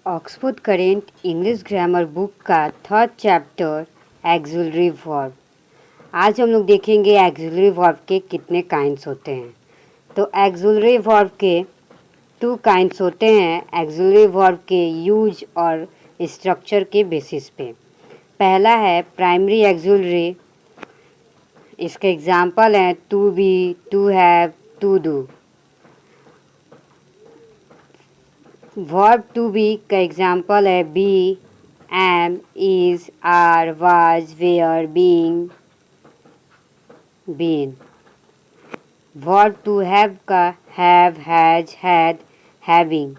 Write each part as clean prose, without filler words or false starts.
Oxford current English grammar book का third chapter axillary verb. आज हम लोग देखेंगे एक्सिलरी वर्ब के कितने काइंड्स होते हैं। तो एक्सिलरी वर्ब के टू काइंड्स होते हैं एक्सिलरी वर्ब के यूज और स्ट्रक्चर के बेसिस पे। पहला है प्राइमरी एक्सिलरी। इसके एग्जांपल हैं to be, to have, to do. Verb to be का एग्जाम्पल है be, am, is, are, was, were, being, been. Verb to have का हैव, हैज, हैड, हैविंग।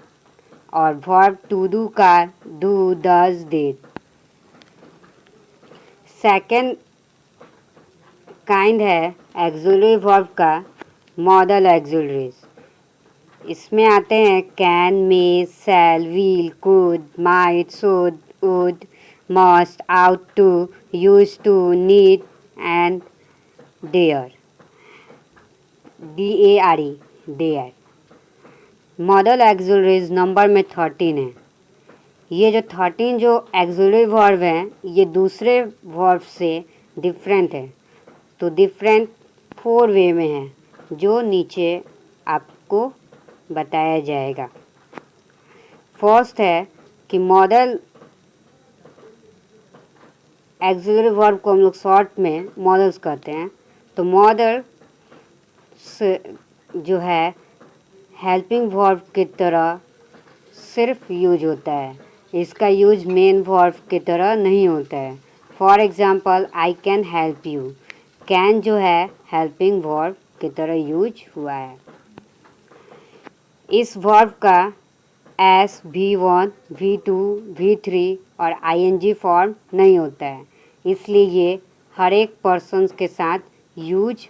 और वर्ब टू डू का do, does, did. Second kind है auxiliary verb का model auxiliaries. इसमें आते हैं can, may, shall, will, could, might, should, would, must, ought to, used to, need and dare. DARE, dare. Modal auxiliaries number में 13 है। ये जो 13 जो एक्सिलरी वर्ब हैं ये दूसरे वर्ब से डिफरेंट है। तो डिफरेंट 4 वे में है जो नीचे आपको बताया जाएगा। फर्स्ट है कि मॉडल एक्सिलरी वर्ब को हम लोग शॉर्ट में मॉडल्स कहते हैं। तो मॉडल जो है हेल्पिंग वर्ब की तरह सिर्फ यूज होता है। इसका यूज मेन वर्ब की तरह नहीं होता है। For example I can help you. Can जो है हेल्पिंग वर्ब की तरह यूज हुआ है। इस वर्ब का एस, V1, V2, V3 और ING फॉर्म नहीं होता है, इसलिए ये हर एक पर्सन के साथ यूज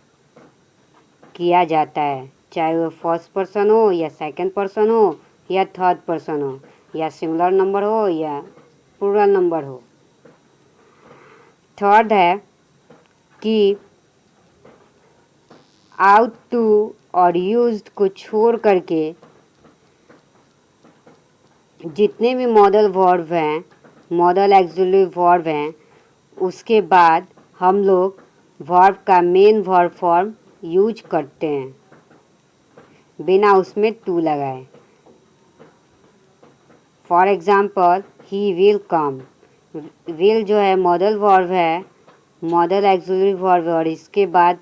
किया जाता है, चाहे वो फर्स्ट पर्सन हो या सेकंड पर्सन हो या थर्ड पर्सन हो या सिंगुलर नंबर हो या प्लूरल नंबर हो। थर्ड है कि आउट टू और यूज्ड को छोड़ करके जितने भी मॉडल वर्ब हैं, मॉडल एक्सिलरी वर्ब हैं, उसके बाद हम लोग वर्ब का मेन वर्ब फॉर्म यूज करते हैं बिना उसमें टू लगाए। For example he will come. Will जो है मॉडल वर्ब है, मॉडल एक्सिलरी वर्ब, और इसके बाद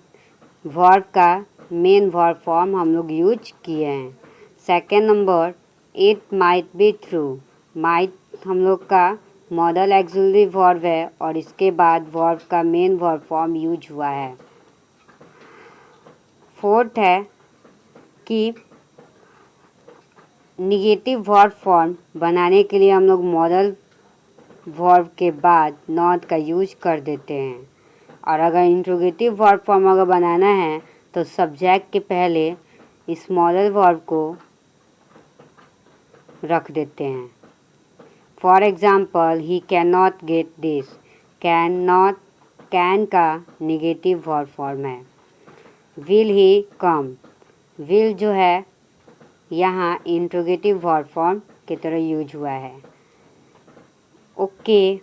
वर्ब का मेन वर्ब फॉर्म हम लोग यूज किए हैं। Second number it might be true. Might हम लोग का मॉडल एक्सिलरी वर्ब है और इसके बाद वर्ब का मेन वर्ब फॉर्म यूज हुआ है। फोर्थ है कि निगेटिव वर्ब फॉर्म बनाने के लिए हम लोग मॉडल वर्ब के बाद नॉट का यूज कर देते हैं। और अगर इंट्रोगेटिव वर्ब फॉर्म अगर बनाना है तो सब्जेक्ट के पहले इस मॉडल वर्ब को रख देते हैं। For example he can not get this. Can का निगेटिव वर्ब फॉर्म है। Will he come. विल जो है यहाँ इंट्रोगेटिव वर्ब फॉर्म की तरह यूज हुआ है। ओके।